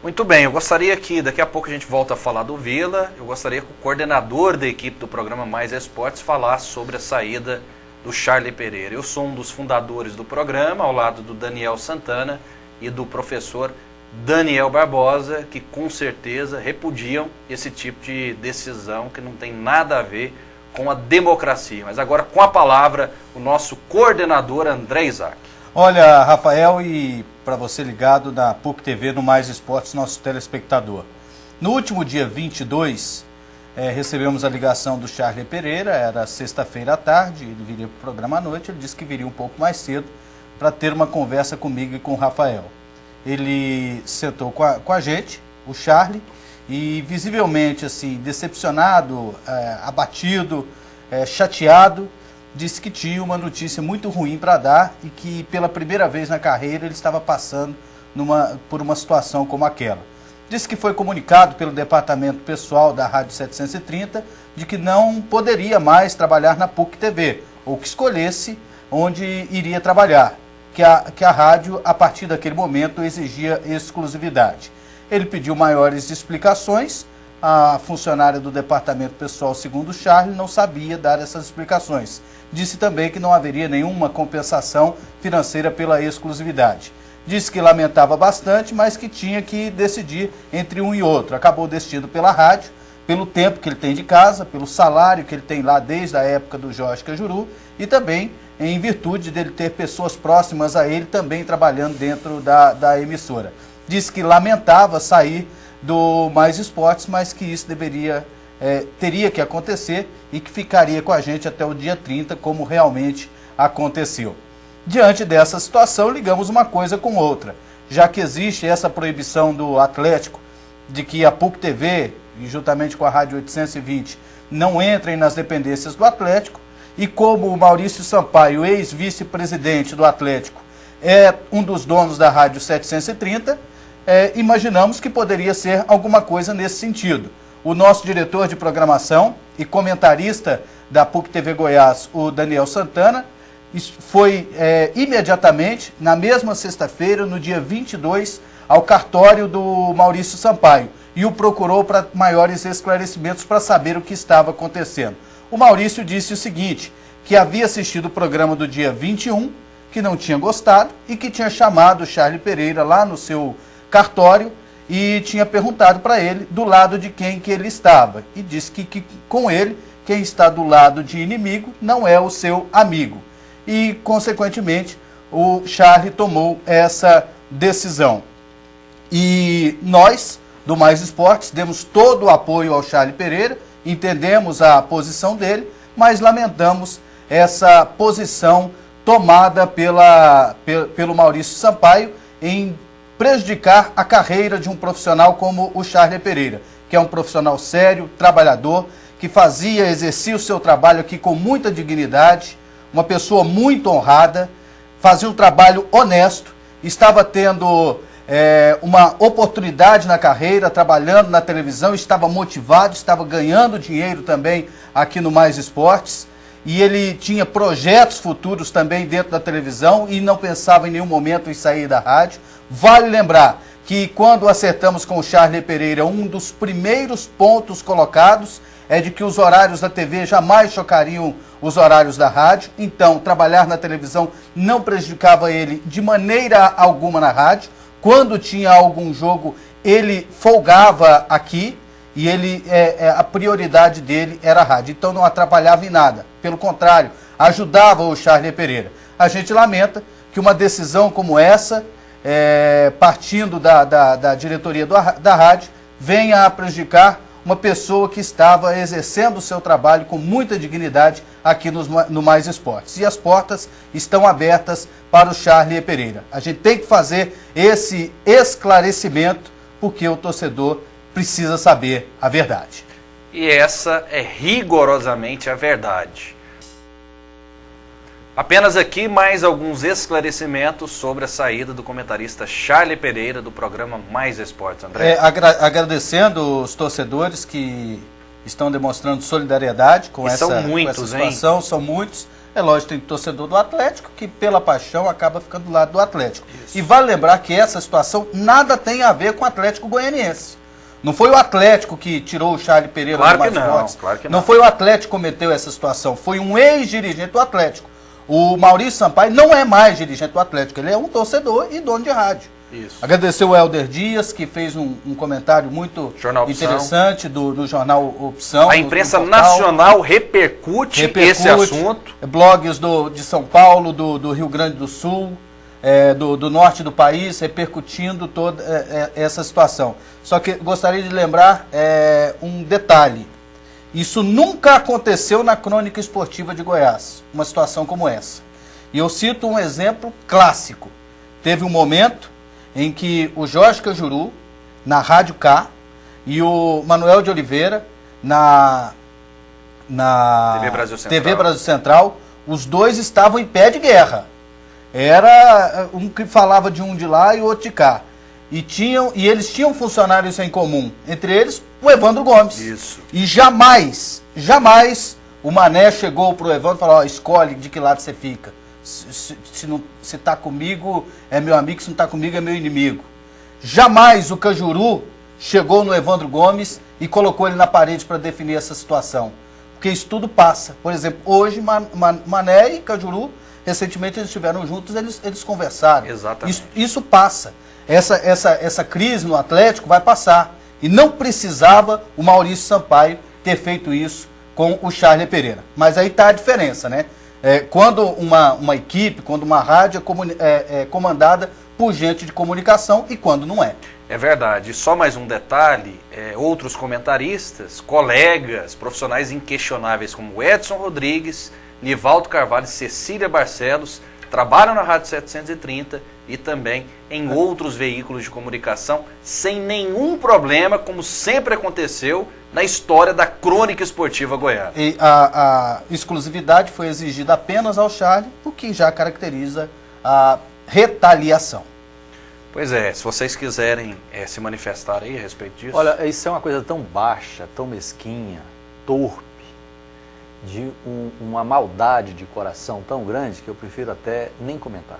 Muito bem, eu gostaria que daqui a pouco a gente volta a falar do Vila, eu gostaria que o coordenador da equipe do programa Mais Esportes falasse sobre a saída do Charlie Pereira. Eu sou um dos fundadores do programa, ao lado do Daniel Santana e do professor Daniel Barbosa, que com certeza repudiam esse tipo de decisão que não tem nada a ver com a democracia. Mas agora com a palavra o nosso coordenador André Isaac. Olha, Rafael, e para você ligado na PUC TV no Mais Esportes, nosso telespectador. No último dia 22, recebemos a ligação do Charlie Pereira, era sexta-feira à tarde, ele viria para o programa à noite, ele disse que viria um pouco mais cedo para ter uma conversa comigo e com o Rafael. Ele sentou com a gente, o Charlie, e visivelmente assim, decepcionado, abatido, chateado, disse que tinha uma notícia muito ruim para dar e que pela primeira vez na carreira ele estava passando por uma situação como aquela. Disse que foi comunicado pelo departamento pessoal da Rádio 730 de que não poderia mais trabalhar na PUC TV, ou que escolhesse onde iria trabalhar, que a rádio, a partir daquele momento, exigia exclusividade. Ele pediu maiores explicações. A funcionária do departamento pessoal, segundo o Charlie, não sabia dar essas explicações. Disse também que não haveria nenhuma compensação financeira pela exclusividade. Disse que lamentava bastante, mas que tinha que decidir entre um e outro. Acabou decidindo pela rádio, pelo tempo que ele tem de casa, pelo salário que ele tem lá desde a época do Jorge Cajuru e também em virtude dele ter pessoas próximas a ele também trabalhando dentro da emissora. Disse que lamentava sair do Mais Esportes, mas que isso teria que acontecer e que ficaria com a gente até o dia 30, como realmente aconteceu. Diante dessa situação, ligamos uma coisa com outra. Já que existe essa proibição do Atlético de que a PUC TV, e juntamente com a Rádio 820, não entrem nas dependências do Atlético, e como o Maurício Sampaio, ex-vice-presidente do Atlético, é um dos donos da Rádio 730, imaginamos que poderia ser alguma coisa nesse sentido. O nosso diretor de programação e comentarista da PUC TV Goiás, o Daniel Santana, foi imediatamente, na mesma sexta-feira, no dia 22, ao cartório do Maurício Sampaio e o procurou para maiores esclarecimentos para saber o que estava acontecendo. O Maurício disse o seguinte, que havia assistido o programa do dia 21, que não tinha gostado e que tinha chamado o Charlie Pereira lá no seu cartório e tinha perguntado para ele do lado de quem que ele estava. E disse que com ele, quem está do lado de inimigo não é o seu amigo. E, consequentemente, o Charlie tomou essa decisão. E nós, do Mais Esportes, demos todo o apoio ao Charlie Pereira, entendemos a posição dele, mas lamentamos essa posição tomada pelo Maurício Sampaio em prejudicar a carreira de um profissional como o Charlie Pereira, que é um profissional sério, trabalhador, que exercia o seu trabalho aqui com muita dignidade, uma pessoa muito honrada, fazia um trabalho honesto, estava tendo uma oportunidade na carreira, trabalhando na televisão, estava motivado, estava ganhando dinheiro também aqui no Mais Esportes, e ele tinha projetos futuros também dentro da televisão e não pensava em nenhum momento em sair da rádio. Vale lembrar que quando acertamos com o Charlie Pereira, um dos primeiros pontos colocados é de que os horários da TV jamais chocariam os horários da rádio. Então, trabalhar na televisão não prejudicava ele de maneira alguma na rádio. Quando tinha algum jogo, ele folgava aqui e a prioridade dele era a rádio. Então, não atrapalhava em nada. Pelo contrário, ajudava o Charlie Pereira. A gente lamenta que uma decisão como essa, partindo da diretoria da rádio, venha a prejudicar uma pessoa que estava exercendo o seu trabalho com muita dignidade aqui no Mais Esportes. E as portas estão abertas para o Charlie Pereira. A gente tem que fazer esse esclarecimento porque o torcedor precisa saber a verdade. E essa é rigorosamente a verdade. Apenas aqui mais alguns esclarecimentos sobre a saída do comentarista Charlie Pereira do programa Mais Esportes, André. Agradecendo os torcedores que estão demonstrando solidariedade com essa situação, são muitos. É lógico, tem torcedor do Atlético que, pela paixão, acaba ficando do lado do Atlético. Isso. E vale lembrar que essa situação nada tem a ver com o Atlético Goianiense. Não foi o Atlético que tirou o Charlie Pereira do Mais Esportes. Claro que não. Não foi o Atlético que cometeu essa situação. Foi um ex-dirigente do Atlético. O Maurício Sampaio não é mais dirigente do Atlético. Ele é um torcedor e dono de rádio. Isso. Agradecer o Helder Dias, que fez um comentário muito interessante no jornal Opção. A imprensa nacional repercute esse assunto. Blogs de São Paulo, do Rio Grande do Sul, do norte do país, repercutindo toda essa situação. Só que gostaria de lembrar um detalhe. Isso nunca aconteceu na crônica esportiva de Goiás, uma situação como essa. E eu cito um exemplo clássico. Teve um momento em que o Jorge Cajuru, na Rádio K, e o Manuel de Oliveira, na TV Brasil Central, os dois estavam em pé de guerra. Era um que falava de um de lá e o outro de cá. E eles tinham funcionários em comum, entre eles o Evandro Gomes. Isso. E jamais o Mané chegou para o Evandro e falou, escolhe de que lado você fica. Se está comigo é meu amigo, se não está comigo é meu inimigo. Jamais o Cajuru chegou no Evandro Gomes e colocou ele na parede para definir essa situação. Porque isso tudo passa. Por exemplo, hoje Mané e Cajuru, recentemente eles estiveram juntos, eles conversaram. Exatamente. Isso passa. Essa crise no Atlético vai passar. E não precisava o Maurício Sampaio ter feito isso com o Charlie Pereira. Mas aí está a diferença, né? Quando uma equipe, quando uma rádio é comandada por gente de comunicação e quando não é. É verdade. Só mais um detalhe, outros comentaristas, colegas, profissionais inquestionáveis como Edson Rodrigues, Nivaldo Carvalho e Cecília Barcelos, trabalham na Rádio 730 e também em outros veículos de comunicação sem nenhum problema, como sempre aconteceu na história da crônica esportiva goiana. E a exclusividade foi exigida apenas ao Charlie, o que já caracteriza a retaliação. Pois é, se vocês quiserem se manifestar aí a respeito disso. Olha, isso é uma coisa tão baixa, tão mesquinha, torpe, de uma maldade de coração tão grande que eu prefiro até nem comentar.